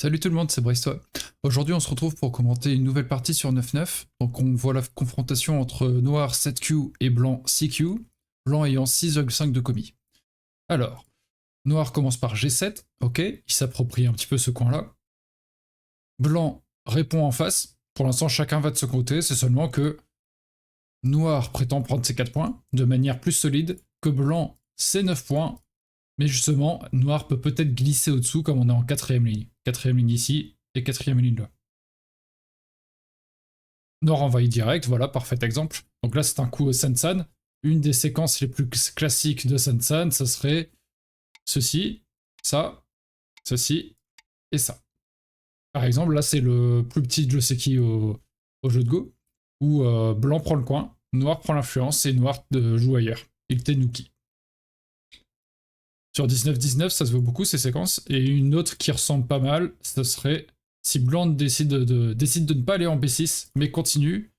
Salut tout le monde, c'est Bristois. Aujourd'hui, on se retrouve pour commenter une nouvelle partie sur 9-9. Donc, on voit la confrontation entre noir 7Q et blanc 6Q, blanc ayant 6,5 de commis. Alors, noir commence par G7, ok, il s'approprie un petit peu ce coin-là. Blanc répond en face. Pour l'instant, chacun va de ce côté, c'est seulement que noir prétend prendre ses 4 points de manière plus solide que blanc ses 9 points. Mais justement, noir peut peut-être glisser au-dessous comme on est en quatrième ligne. Quatrième ligne ici et quatrième ligne là. Noir envahit direct, voilà, parfait exemple. Donc là, c'est un coup au Sensan. Une des séquences les plus classiques de Sensan, ça serait ceci, ça, ceci et ça. Par exemple, là, c'est le plus petit Joseki au jeu de Go, où blanc prend le coin, noir prend l'influence et noir joue ailleurs. Il Tenuki. Sur 19-19, ça se voit beaucoup ces séquences. Et une autre qui ressemble pas mal, ce serait si blanc décide de ne pas aller en B6, mais continue.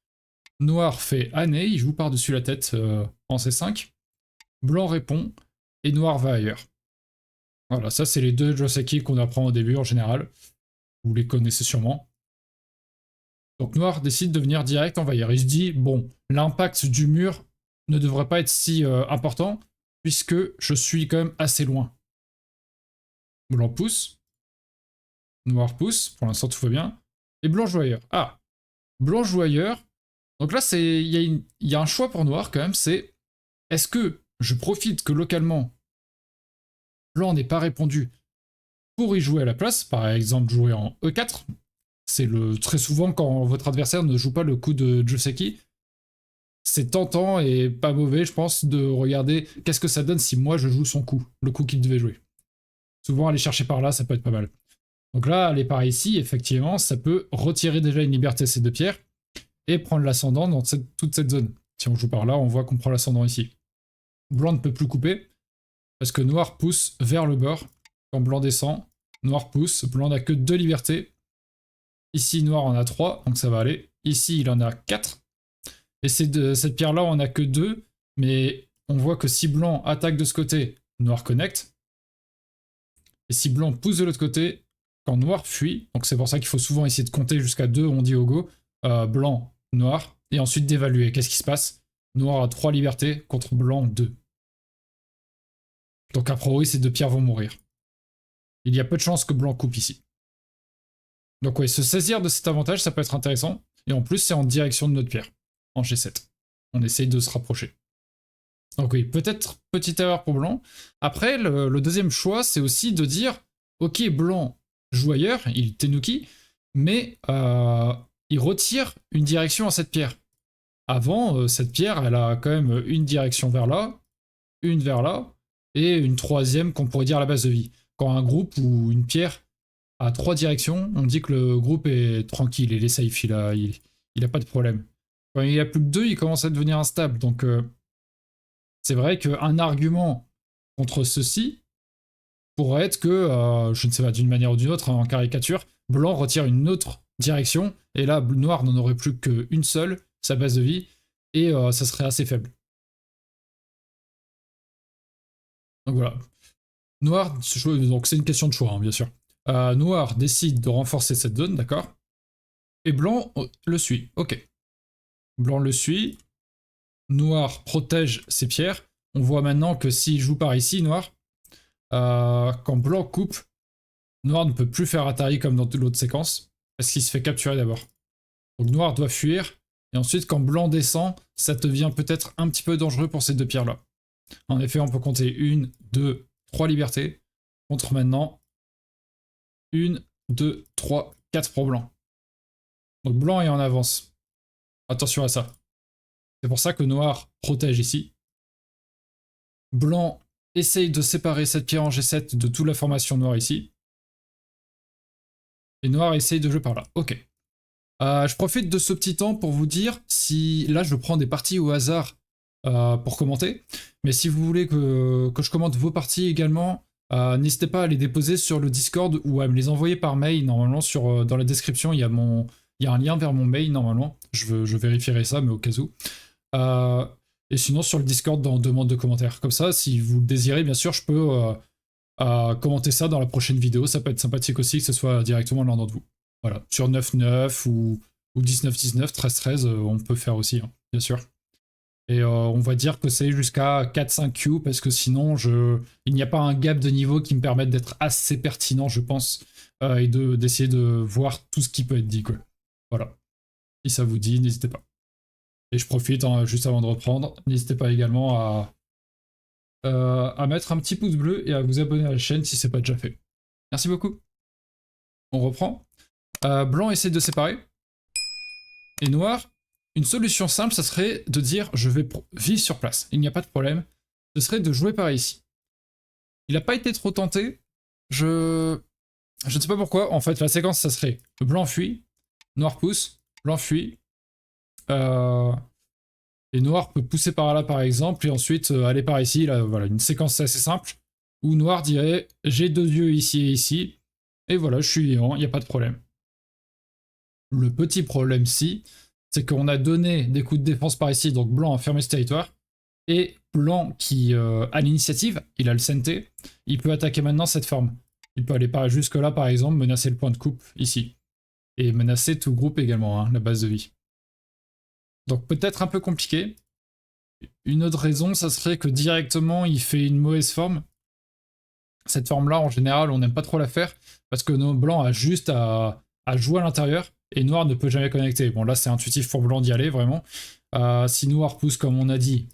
Noir fait année, il joue par-dessus la tête en C5. Blanc répond, et noir va ailleurs. Voilà, ça c'est les deux Joseki qu'on apprend au début en général. Vous les connaissez sûrement. Donc noir décide de venir direct envahir. Il se dit, bon, l'impact du mur ne devrait pas être si important, puisque je suis quand même assez loin. Blanc pousse. Noir pousse. Pour l'instant, tout va bien. Et blanc joue ailleurs. Ah, blanc joue ailleurs. Donc là, il y a un choix pour noir quand même. C'est est-ce que je profite que localement, blanc n'ait pas répondu pour y jouer à la place, par exemple jouer en E4. C'est très souvent quand votre adversaire ne joue pas le coup de Joseki. C'est tentant et pas mauvais, je pense, de regarder qu'est-ce que ça donne si moi je joue son coup, le coup qu'il devait jouer. Souvent, aller chercher par là, ça peut être pas mal. Donc là, aller par ici, effectivement, ça peut retirer déjà une liberté à ces deux pierres et prendre l'ascendant dans toute cette zone. Si on joue par là, on voit qu'on prend l'ascendant ici. Blanc ne peut plus couper, parce que noir pousse vers le bord. Quand blanc descend, noir pousse, blanc n'a que 2 libertés. Ici, noir en a 3, donc ça va aller. Ici, il en a 4. Et cette pierre-là, on a que 2, mais on voit que si blanc attaque de ce côté, noir connecte. Et si blanc pousse de l'autre côté, quand noir fuit, donc c'est pour ça qu'il faut souvent essayer de compter jusqu'à 2, on dit au go, blanc, noir, et ensuite d'évaluer. Qu'est-ce qui se passe? Noir a 3 libertés contre blanc 2. Donc a priori, ces deux pierres vont mourir. Il y a peu de chances que blanc coupe ici. Donc ouais, se saisir de cet avantage, ça peut être intéressant. Et en plus, c'est en direction de notre pierre, en G7. On essaye de se rapprocher. Donc oui, peut-être petite erreur pour blanc. Après, le deuxième choix, c'est aussi de dire, ok, blanc joue ailleurs, il Tenuki, mais il retire une direction à cette pierre. Avant, cette pierre, elle a quand même une direction vers là, une vers là, et une troisième qu'on pourrait dire la base de vie. Quand un groupe ou une pierre a 3 directions, on dit que le groupe est tranquille, il est safe, il a pas de problème. Quand il y a plus que 2, il commence à devenir instable. Donc c'est vrai qu'un argument contre ceci pourrait être que, je ne sais pas, d'une manière ou d'une autre, en caricature, blanc retire une autre direction, et là, noir n'en aurait plus qu'une seule, sa base de vie, et ça serait assez faible. Donc voilà. Noir, donc c'est une question de choix, hein, bien sûr. Noir décide de renforcer cette zone, d'accord? Et blanc le suit, ok. Blanc le suit. Noir protège ses pierres. On voit maintenant que s'il joue par ici, noir, quand blanc coupe, noir ne peut plus faire Atari comme dans l'autre séquence, parce qu'il se fait capturer d'abord. Donc noir doit fuir, et ensuite quand blanc descend, ça devient peut-être un petit peu dangereux pour ces deux pierres-là. En effet, on peut compter 1, 2, 3 libertés, contre maintenant 1, 2, 3, 4 pour blanc. Donc blanc est en avance. Attention à ça. C'est pour ça que noir protège ici. Blanc essaye de séparer cette pierre en G7 de toute la formation noire ici. Et noir essaye de jouer par là. Ok. Je profite de ce petit temps pour vous dire si... Là, je prends des parties au hasard pour commenter. Mais si vous voulez que je commente vos parties également, n'hésitez pas à les déposer sur le Discord ou à me les envoyer par mail. Normalement, dans la description, il y a un lien vers mon mail, normalement. Je vérifierai ça, mais au cas où. Et sinon, sur le Discord, dans demande de commentaires. Comme ça, si vous le désirez, bien sûr, je peux Commentez ça dans la prochaine vidéo, ça peut être sympathique aussi que ce soit directement l'un d'entre vous. Voilà, sur 9-9 ou 19-19, 13-13, on peut faire aussi, hein, bien sûr. Et on va dire que c'est jusqu'à 4-5 Q, parce que sinon, il n'y a pas un gap de niveau qui me permette d'être assez pertinent, je pense, et d'essayer de voir tout ce qui peut être dit, quoi. Voilà. Si ça vous dit, n'hésitez pas. Et je profite, hein, juste avant de reprendre, n'hésitez pas également à mettre un petit pouce bleu et à vous abonner à la chaîne si c'est pas déjà fait. Merci beaucoup. On reprend. Blanc essaie de séparer. Et noir, une solution simple, ça serait de dire je vais vivre sur place. Il n'y a pas de problème. Ce serait de jouer par ici. Il n'a pas été trop tenté. Je ne sais pas pourquoi. En fait, la séquence, ça serait blanc fuit, noir pousse, blanc fuit. Et noir peut pousser par là, par exemple, et ensuite aller par ici. Là, voilà, une séquence assez simple. Où noir dirait j'ai 2 yeux ici et ici. Et voilà, je suis vivant, il n'y a pas de problème. Le petit problème, c'est qu'on a donné des coups de défense par ici, donc blanc a fermé ce territoire. Et blanc qui a l'initiative, il a le CNT, il peut attaquer maintenant cette forme. Il peut aller jusque là, par exemple, menacer le point de coupe ici. Et menacer tout groupe également, hein, la base de vie. Donc peut-être un peu compliqué. Une autre raison, ça serait que directement, il fait une mauvaise forme. Cette forme-là, en général, on n'aime pas trop la faire, parce que nos blancs a juste à jouer à l'intérieur, et noir ne peut jamais connecter. Bon, là, c'est intuitif pour blanc d'y aller, vraiment. Si noir pousse, comme on a dit,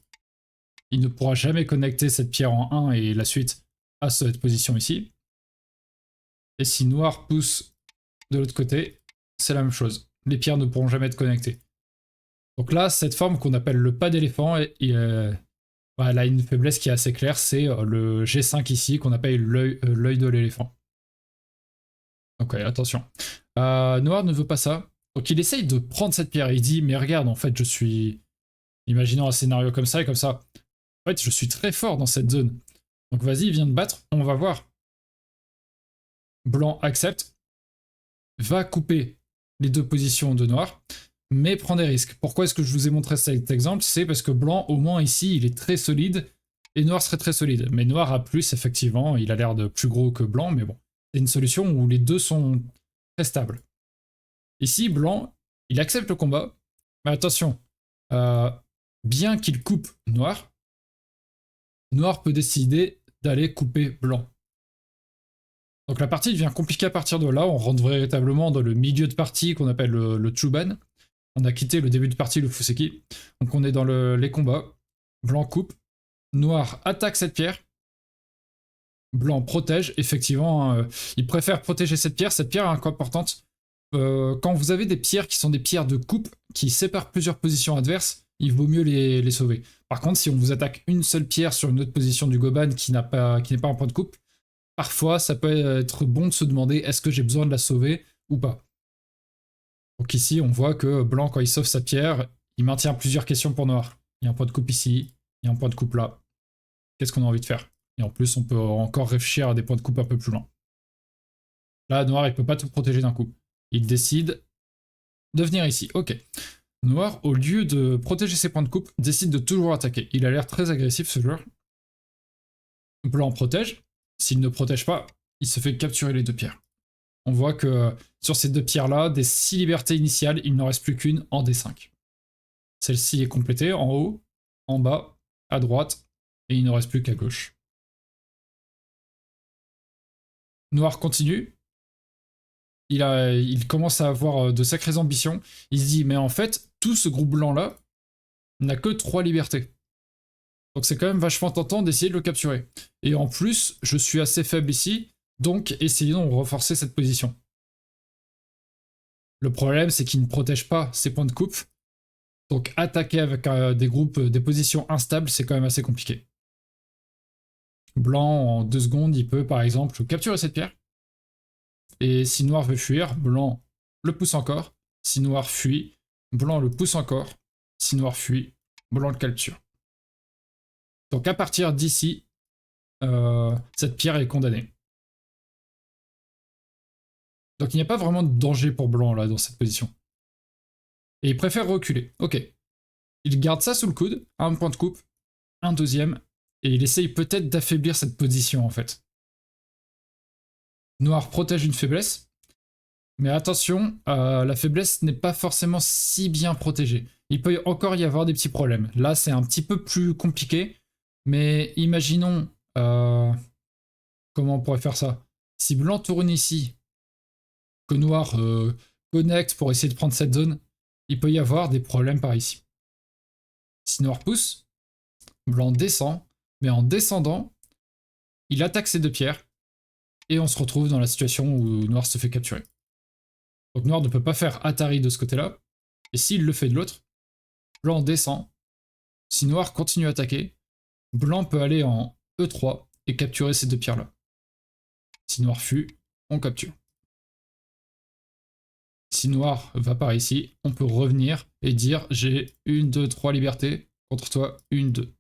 il ne pourra jamais connecter cette pierre en 1 et la suite à cette position ici. Et si noir pousse de l'autre côté, c'est la même chose. Les pierres ne pourront jamais être connectées. Donc là, cette forme qu'on appelle le pas d'éléphant, elle a une faiblesse qui est assez claire, c'est le G5 ici, qu'on appelle l'œil de l'éléphant. Donc ouais, attention. Noir ne veut pas ça. Donc il essaye de prendre cette pierre, il dit, mais regarde, en fait, je suis... Imaginons un scénario comme ça, et comme ça. En fait, je suis très fort dans cette zone. Donc vas-y, viens de battre, on va voir. Blanc accepte, va couper les 2 positions de noir, mais prend des risques. Pourquoi est-ce que je vous ai montré cet exemple? C'est parce que blanc, au moins ici, il est très solide, et noir serait très solide. Mais noir a plus, effectivement, il a l'air de plus gros que blanc, mais bon. C'est une solution où les deux sont très stables. Ici, blanc, il accepte le combat, mais attention, bien qu'il coupe noir, noir peut décider d'aller couper blanc. Donc la partie devient compliquée à partir de là, on rentre véritablement dans le milieu de partie qu'on appelle le Chuban. On a quitté le début de partie, le Fuseki. Donc on est dans les combats. Blanc coupe, noir attaque cette pierre, blanc protège, effectivement, il préfère protéger cette pierre est importante. Quand vous avez des pierres qui sont des pierres de coupe, qui séparent plusieurs positions adverses, il vaut mieux les sauver. Par contre, si on vous attaque une seule pierre sur une autre position du Goban qui n'est pas un point de coupe, parfois ça peut être bon de se demander est-ce que j'ai besoin de la sauver ou pas. Donc ici, on voit que blanc, quand il sauve sa pierre, il maintient plusieurs questions pour noir. Il y a un point de coupe ici, il y a un point de coupe là. Qu'est-ce qu'on a envie de faire? Et en plus, on peut encore réfléchir à des points de coupe un peu plus loin. Là, noir, il peut pas tout protéger d'un coup. Il décide de venir ici. Ok. Noir, au lieu de protéger ses points de coupe, décide de toujours attaquer. Il a l'air très agressif, ce joueur. Blanc protège. S'il ne protège pas, il se fait capturer les 2 pierres. On voit que sur ces 2 pierres-là, des 6 libertés initiales, il n'en reste plus qu'une en D5. Celle-ci est complétée en haut, en bas, à droite, et il ne reste plus qu'à gauche. Noir continue. Il commence à avoir de sacrées ambitions. Il se dit, mais en fait, tout ce groupe blanc-là n'a que 3 libertés. Donc c'est quand même vachement tentant d'essayer de le capturer. Et en plus, je suis assez faible ici, donc essayons de renforcer cette position. Le problème, c'est qu'il ne protège pas ses points de coupe. Donc attaquer avec des groupes, des positions instables, c'est quand même assez compliqué. Blanc, en 2 secondes, il peut par exemple capturer cette pierre. Et si noir veut fuir, blanc le pousse encore. Si noir fuit, blanc le pousse encore. Si noir fuit, blanc le capture. Donc à partir d'ici, cette pierre est condamnée. Donc il n'y a pas vraiment de danger pour blanc là dans cette position. Et il préfère reculer. Ok. Il garde ça sous le coude, un point de coupe, un deuxième, et il essaye peut-être d'affaiblir cette position en fait. Noir protège une faiblesse. Mais attention, la faiblesse n'est pas forcément si bien protégée. Il peut encore y avoir des petits problèmes. Là, c'est un petit peu plus compliqué. Mais imaginons... comment on pourrait faire ça? Si blanc tourne ici, que noir connecte pour essayer de prendre cette zone, il peut y avoir des problèmes par ici. Si noir pousse, blanc descend, mais en descendant, il attaque ces deux pierres, et on se retrouve dans la situation où noir se fait capturer. Donc noir ne peut pas faire Atari de ce côté-là, et s'il le fait de l'autre, blanc descend. Si noir continue à attaquer, blanc peut aller en E3 et capturer ces deux pierres-là. Si noir fuit, on capture. Si noir va par ici, on peut revenir et dire j'ai 1, 2, 3 libertés, contre toi 1, 2.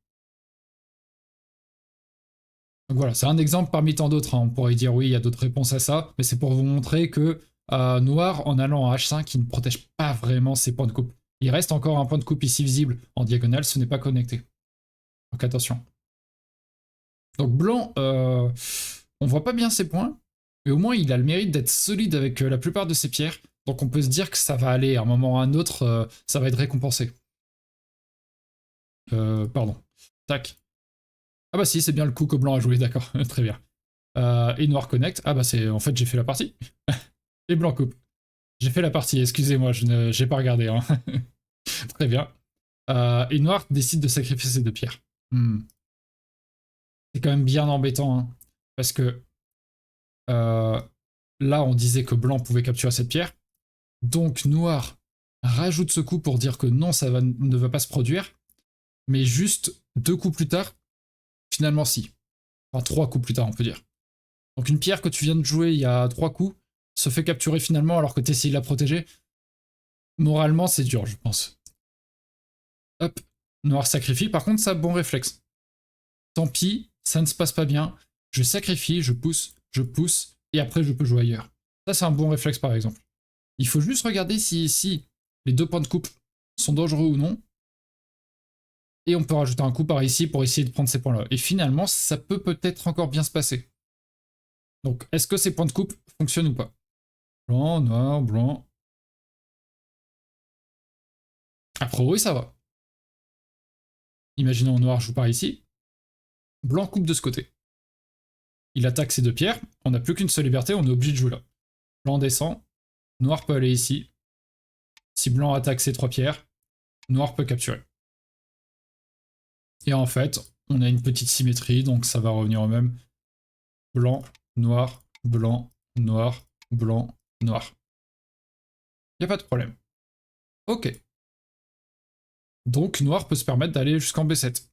Donc voilà, c'est un exemple parmi tant d'autres. Hein. On pourrait dire oui, il y a d'autres réponses à ça, mais c'est pour vous montrer que noir, en allant en H5, il ne protège pas vraiment ses points de coupe. Il reste encore un point de coupe ici visible en diagonale, ce n'est pas connecté. Donc attention. Donc blanc, on voit pas bien ses points, mais au moins il a le mérite d'être solide avec la plupart de ses pierres. Donc on peut se dire que ça va aller, à un moment ou à un autre, ça va être récompensé. Pardon. Tac. Ah bah si, c'est bien le coup que blanc a joué, d'accord, très bien. Et noir connecte, ah bah c'est... En fait j'ai fait la partie. Et blanc coupe. J'ai fait la partie, excusez-moi, je n'ai pas regardé. Hein. Très bien. Et noir décide de sacrifier ses deux pierres. C'est quand même bien embêtant, hein, parce que là on disait que blanc pouvait capturer cette pierre, donc noir rajoute ce coup pour dire que non, ça ne va pas se produire, mais juste 2 coups plus tard, finalement si. Enfin 3 coups plus tard on peut dire. Donc une pierre que tu viens de jouer il y a 3 coups se fait capturer finalement alors que tu essayes de la protéger. Moralement c'est dur je pense. Hop, noir sacrifie, par contre ça a bon réflexe. Tant pis, ça ne se passe pas bien, je sacrifie, je pousse, et après je peux jouer ailleurs. Ça c'est un bon réflexe par exemple. Il faut juste regarder si les 2 points de coupe sont dangereux ou non, et on peut rajouter un coup par ici pour essayer de prendre ces points-là. Et finalement, ça peut peut-être encore bien se passer. Donc, est-ce que ces points de coupe fonctionnent ou pas? Blanc, noir, blanc. A priori, ça va. Imaginons noir joue par ici. Blanc coupe de ce côté. Il attaque ces 2 pierres. On n'a plus qu'une seule liberté, on est obligé de jouer là. Blanc descend. Noir peut aller ici. Si blanc attaque ces 3 pierres, noir peut capturer. Et en fait, on a une petite symétrie, donc ça va revenir au même. Blanc, noir, blanc, noir, blanc, noir. Il n'y a pas de problème. Ok. Donc noir peut se permettre d'aller jusqu'en B7.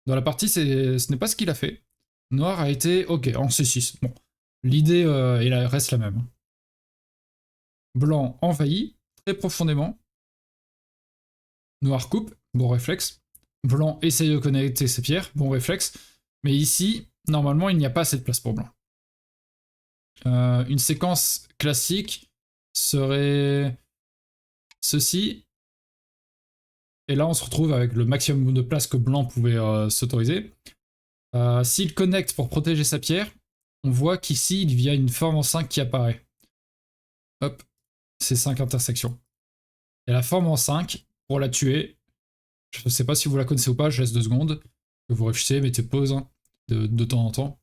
Dans la partie, ce n'est pas ce qu'il a fait. Noir a été ok en C6. Bon, l'idée reste la même. Blanc envahit très profondément. Noir coupe, bon réflexe. Blanc essaye de connecter ses pierres, bon réflexe. Mais ici, normalement, il n'y a pas assez de place pour blanc. Une séquence classique serait ceci. Et là, on se retrouve avec le maximum de place que blanc pouvait s'autoriser. S'il connecte pour protéger sa pierre, on voit qu'ici, il y a une forme en 5 qui apparaît. Hop, c'est 5 intersections. Et la forme en 5, pour la tuer, je ne sais pas si vous la connaissez ou pas, je laisse 2 secondes. Que vous réfléchissez, mettez pause hein, de temps en temps.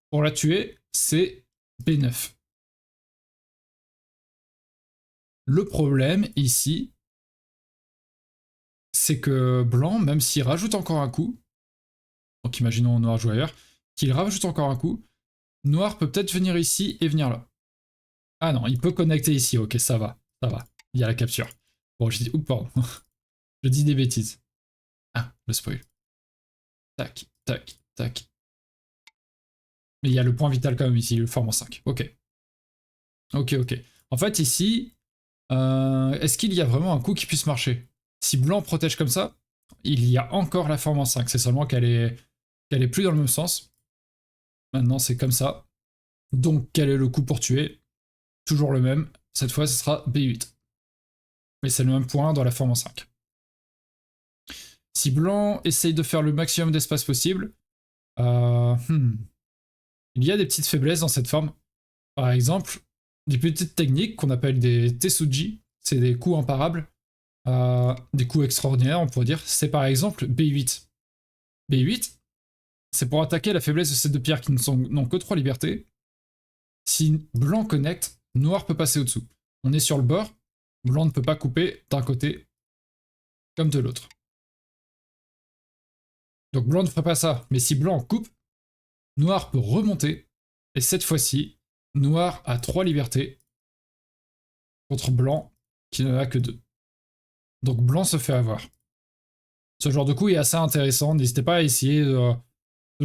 Pour la tuer, c'est B9. Le problème ici, c'est que blanc, même s'il rajoute encore un coup, donc imaginons noir joue ailleurs, qu'il rajoute encore un coup, noir peut peut-être venir ici et venir là. Ah non, il peut connecter ici, ok, ça va, il y a la capture. Bon, je dis, oups, pardon, je dis des bêtises. Ah, le spoil. Tac, tac, tac. Mais il y a le point vital quand même ici, le forme en 5, ok. Ok, ok. En fait, ici, est-ce qu'il y a vraiment un coup qui puisse marcher? Si blanc protège comme ça, il y a encore la forme en 5, c'est seulement qu'elle est plus dans le même sens. Maintenant, c'est comme ça. Donc, quel est le coup pour tuer? Toujours le même. Cette fois, ce sera B8. Mais c'est le même point dans la forme en 5. Si blanc essaye de faire le maximum d'espace possible, il y a des petites faiblesses dans cette forme. Par exemple, des petites techniques qu'on appelle des Tesuji, c'est des coups imparables, des coups extraordinaires, on pourrait dire. C'est par exemple B8. B8, c'est pour attaquer la faiblesse de ces deux pierres qui n'ont que 3 libertés. Si blanc connecte, noir peut passer au-dessous. On est sur le bord, blanc ne peut pas couper d'un côté comme de l'autre. Donc blanc ne ferait pas ça, mais si blanc coupe, noir peut remonter, et cette fois-ci, noir a 3 libertés contre blanc qui n'en a que 2. Donc blanc se fait avoir. Ce genre de coup est assez intéressant, n'hésitez pas à essayer ce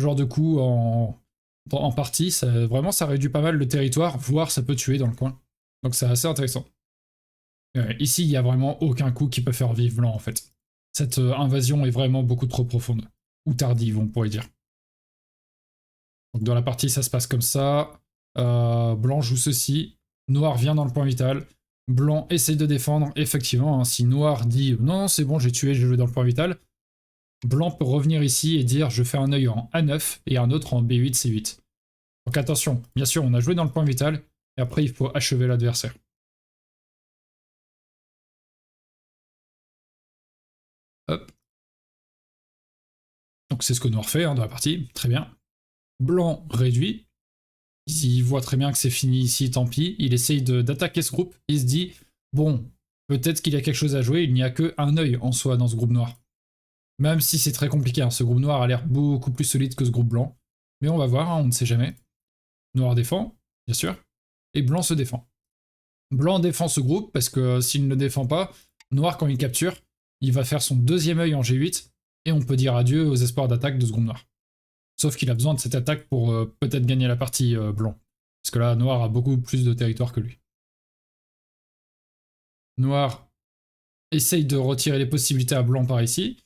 genre de coup en partie, vraiment ça réduit pas mal le territoire, voire ça peut tuer dans le coin. Donc c'est assez intéressant. Ici, il n'y a vraiment aucun coup qui peut faire vivre blanc en fait. Cette invasion est vraiment beaucoup trop profonde. Ou tardive, on pourrait dire. Donc dans la partie, ça se passe comme ça. Blanc joue ceci. Noir vient dans le point vital. Blanc essaye de défendre. Effectivement, hein, si Noir dit non, non, c'est bon, j'ai tué, j'ai joué dans le point vital. Blanc peut revenir ici et dire je fais un œil en A9 et un autre en B8, C8. Donc attention, bien sûr, on a joué dans le point vital et après il faut achever l'adversaire. Hop. Donc c'est ce que Noir fait dans la partie, très bien. Blanc réduit. Il voit très bien que c'est fini ici, tant pis. Il essaye d'attaquer ce groupe. Il se dit, bon, peut-être qu'il y a quelque chose à jouer, il n'y a qu'un œil en soi dans ce groupe noir. Même si c'est très compliqué, hein. Ce groupe noir a l'air beaucoup plus solide que ce groupe blanc. Mais on va voir, hein, on ne sait jamais. Noir défend, bien sûr. Et blanc se défend. Blanc défend ce groupe parce que s'il ne le défend pas, noir quand il capture, il va faire son deuxième œil en G8 et on peut dire adieu aux espoirs d'attaque de ce groupe noir. Sauf qu'il a besoin de cette attaque pour peut-être gagner la partie blanc. Parce que là, noir a beaucoup plus de territoire que lui. Noir essaye de retirer les possibilités à blanc par ici.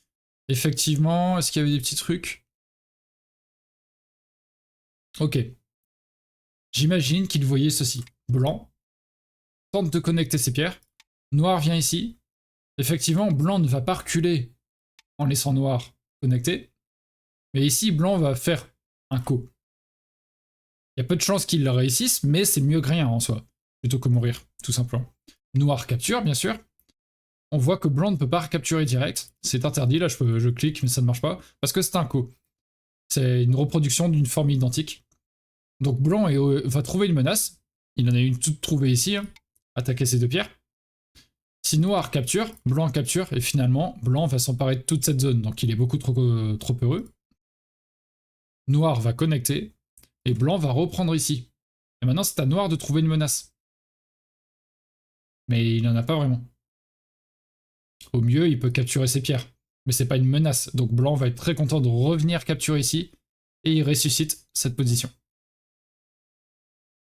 Effectivement, est-ce qu'il y avait des petits trucs? Ok. J'imagine qu'il voyait ceci. Blanc tente de connecter ses pierres. Noir vient ici. Effectivement, blanc ne va pas reculer en laissant noir connecté. Mais ici, blanc va faire un coup. Il y a peu de chances qu'il le réussisse, mais c'est mieux que rien en soi. Plutôt que mourir, tout simplement. Noir capture, bien sûr. On voit que blanc ne peut pas capturer direct. C'est interdit, là je clique, mais ça ne marche pas. Parce que c'est un coup. C'est une reproduction d'une forme identique. Donc blanc va trouver une menace. Il en a une toute trouvée ici. Hein. Attaquer ces deux pierres. Si noir capture, blanc capture, et finalement, blanc va s'emparer de toute cette zone. Donc il est beaucoup trop heureux. Noir va connecter, et blanc va reprendre ici. Et maintenant, c'est à noir de trouver une menace. Mais il n'en a pas vraiment. Au mieux, il peut capturer ses pierres. Mais c'est pas une menace. Donc blanc va être très content de revenir capturer ici. Et il ressuscite cette position.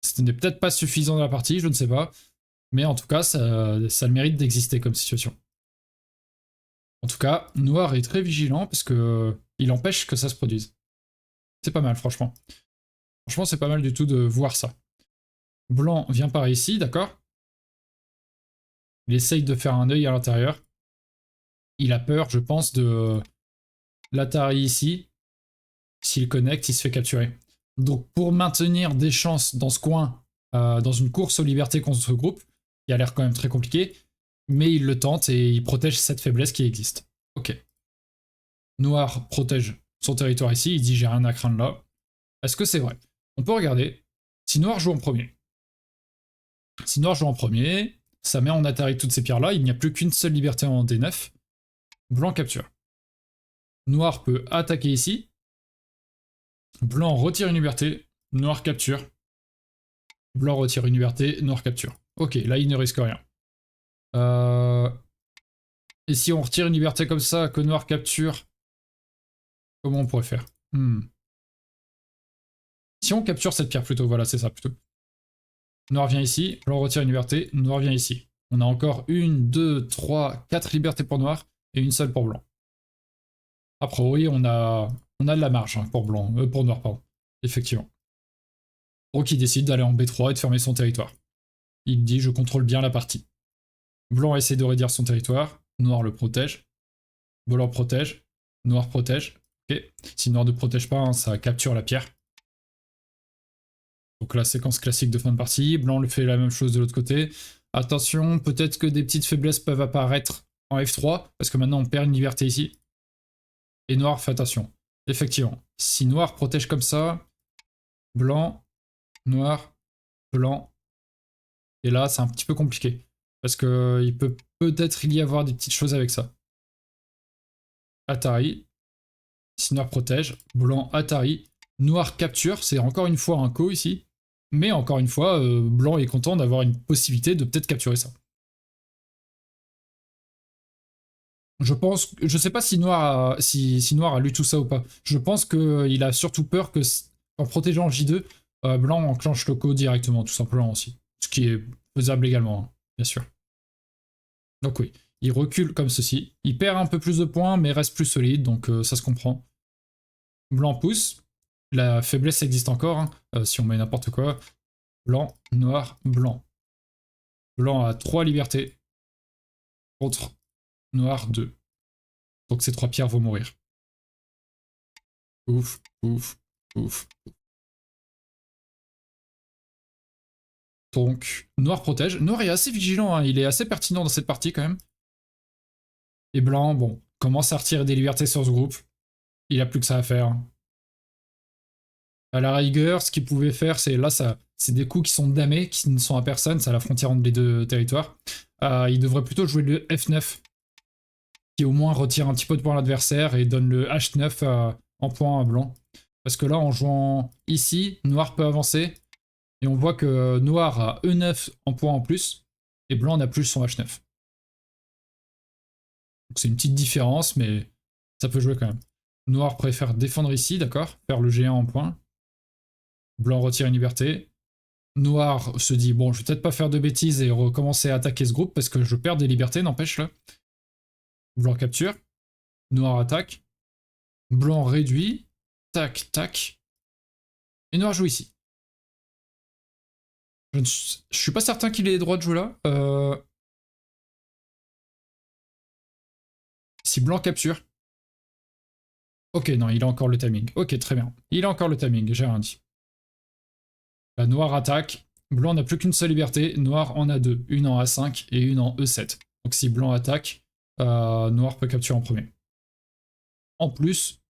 Ce n'est peut-être pas suffisant dans la partie, je ne sais pas. Mais en tout cas, ça le mérite d'exister comme situation. En tout cas, noir est très vigilant parce que il empêche que ça se produise. C'est pas mal, franchement. Franchement, c'est pas mal du tout de voir ça. Blanc vient par ici, d'accord? Il essaye de faire un œil à l'intérieur. Il a peur, je pense, de l'Atari ici. S'il connecte, il se fait capturer. Donc pour maintenir des chances dans ce coin, dans une course aux libertés contre ce groupe, qui a l'air quand même très compliqué, mais il le tente et il protège cette faiblesse qui existe. Ok. Noir protège son territoire ici, il dit j'ai rien à craindre là. Est-ce que c'est vrai? On peut regarder si Noir joue en premier. Si Noir joue en premier, ça met en Atari toutes ces pierres là, il n'y a plus qu'une seule liberté en D9. Blanc capture. Noir peut attaquer ici. Blanc retire une liberté, noir capture. Blanc retire une liberté, noir capture. Ok, là il ne risque rien. Et si on retire une liberté comme ça, que noir capture, comment on pourrait faire? Si on capture cette pierre plutôt, voilà, c'est ça plutôt. Noir vient ici, blanc retire une liberté, noir vient ici. On a encore 1, 2, 3, 4 libertés pour noir et une seule pour blanc. A priori, on a de la marge hein, pour noir, pardon. Effectivement. Donc il décide d'aller en B3 et de fermer son territoire. Il dit je contrôle bien la partie. Blanc essaie de réduire son territoire, noir le protège. Blanc protège, noir protège. Ok. Si noir ne protège pas, hein, ça capture la pierre. Donc la séquence classique de fin de partie. Blanc le fait la même chose de l'autre côté. Attention, peut-être que des petites faiblesses peuvent apparaître en F3, parce que maintenant on perd une liberté ici. Et noir, fait attention. Effectivement, si noir protège comme ça, blanc, noir, blanc, et là c'est un petit peu compliqué. Parce que il peut peut-être y avoir des petites choses avec ça. Atari, si noir protège, blanc, Atari, noir capture, c'est encore une fois un co ici. Mais encore une fois, blanc est content d'avoir une possibilité de peut-être capturer ça. Je pense, je sais pas si Noir si Noir a lu tout ça ou pas. Je pense qu'il a surtout peur que en protégeant J2, Blanc enclenche le co directement, tout simplement aussi. Ce qui est faisable également, hein, bien sûr. Donc oui, il recule comme ceci. Il perd un peu plus de points, mais reste plus solide, donc ça se comprend. Blanc pousse. La faiblesse existe encore, hein, si on met n'importe quoi. Blanc, noir, blanc. Blanc a 3 libertés. Contre noir 2. Donc ces 3 pierres vont mourir. Ouf, ouf, ouf. Donc, noir protège. Noir est assez vigilant, hein. Il est assez pertinent dans cette partie quand même. Et blanc, bon, commence à retirer des libertés sur ce groupe. Il a plus que ça à faire. À la rigueur, ce qu'il pouvait faire, c'est là, ça, c'est des coups qui sont damés, qui ne sont à personne, c'est à la frontière entre les deux territoires. Il devrait plutôt jouer le F9, qui au moins retire un petit peu de points à l'adversaire et donne le H9 en point à blanc. Parce que là, en jouant ici, noir peut avancer, et on voit que noir a E9 en points en plus, et blanc n'a plus son H9. Donc c'est une petite différence, mais ça peut jouer quand même. Noir préfère défendre ici, d'accord, faire le G1 en point. Blanc retire une liberté. Noir se dit, bon, je vais peut-être pas faire de bêtises et recommencer à attaquer ce groupe, parce que je perds des libertés, n'empêche là. Blanc capture. Noir attaque. Blanc réduit. Tac, tac. Et noir joue ici. Je suis pas certain qu'il ait droit de jouer là. Si blanc capture. Ok, non, il a encore le timing. Ok, très bien. Il a encore le timing, j'ai rien dit. La noire attaque. Blanc n'a plus qu'une seule liberté. Noir en a deux. Une en A5 et une en E7. Donc si blanc attaque, noir peut capturer en premier. En plus,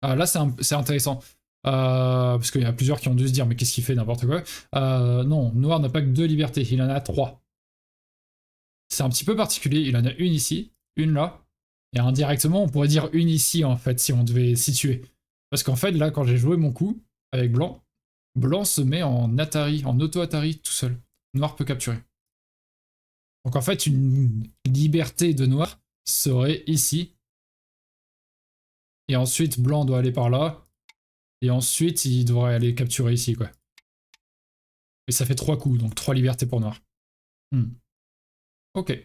là c'est intéressant. Parce qu'il y a plusieurs qui ont dû se dire mais qu'est-ce qu'il fait, n'importe quoi. Non, noir n'a pas que deux libertés, il en a trois. C'est un petit peu particulier, il en a une ici, une là, et indirectement on pourrait dire une ici en fait si on devait situer. Parce qu'en fait là quand j'ai joué mon coup avec blanc, blanc se met en Atari, en auto-Atari tout seul. Noir peut capturer. Donc en fait une liberté de noir serait ici. Et ensuite blanc doit aller par là. Et ensuite il devrait aller capturer ici quoi. Et ça fait 3 coups, donc 3 libertés pour noir. Ok.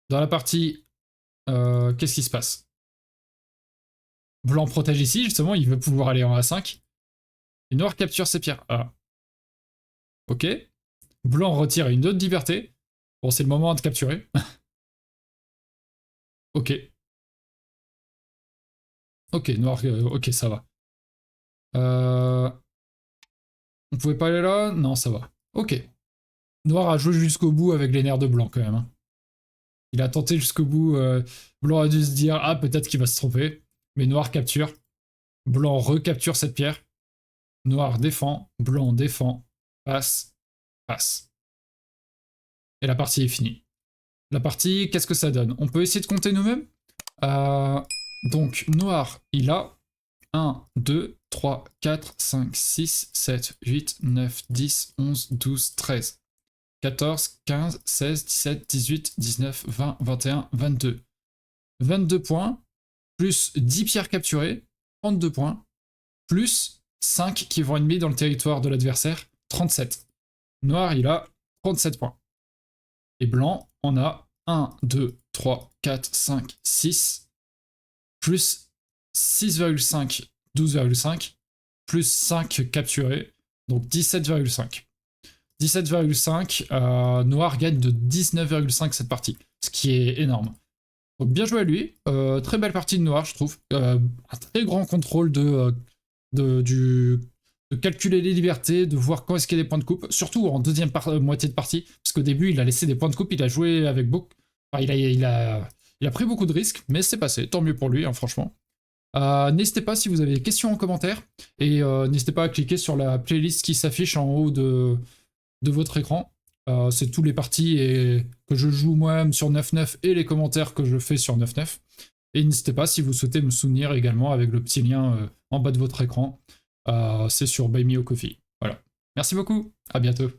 Dans la partie, qu'est-ce qui se passe? Blanc protège ici, justement, il veut pouvoir aller en A5. Et noir capture ses pierres. Ah. Ok. Blanc retire une autre liberté. Bon, c'est le moment de capturer. Ok. Ok, noir, ok, ça va. On pouvait pas aller là? Non, ça va. Ok. Noir a joué jusqu'au bout avec les nerfs de blanc, quand même. Hein. Il a tenté jusqu'au bout. Blanc a dû se dire, ah, peut-être qu'il va se tromper. Mais noir capture. Blanc recapture cette pierre. Noir défend. Blanc défend. Passe. Passe. Et la partie est finie. La partie, qu'est-ce que ça donne? On peut essayer de compter nous-mêmes. Donc, noir, il a 1, 2, 3, 4, 5, 6, 7, 8, 9, 10, 11, 12, 13, 14, 15, 16, 17, 18, 19, 20, 21, 22. 22 points, plus 10 pierres capturées, 32 points, plus 5 qui vont ennemis dans le territoire de l'adversaire, 37. Noir, il a 37 points. Et blanc, on a 1, 2, 3, 4, 5, 6, plus 6,5, 12,5, plus 5 capturés, donc 17,5. 17,5, Noir gagne de 19,5 cette partie, ce qui est énorme. Donc bien joué à lui, très belle partie de Noir je trouve, un très grand contrôle du de calculer les libertés, de voir quand est-ce qu'il y a des points de coupe, surtout en deuxième moitié de partie, parce qu'au début, il a laissé des points de coupe, il a joué avec beaucoup... Enfin, il a pris beaucoup de risques, mais c'est passé, tant mieux pour lui, hein, franchement. N'hésitez pas si vous avez des questions en commentaire, et n'hésitez pas à cliquer sur la playlist qui s'affiche en haut de votre écran. C'est tous les parties que je joue moi-même sur 9.9 et les commentaires que je fais sur 9.9. Et n'hésitez pas si vous souhaitez me soutenir également avec le petit lien en bas de votre écran. C'est sur Buy Me a Coffee. Voilà. Merci beaucoup, à bientôt.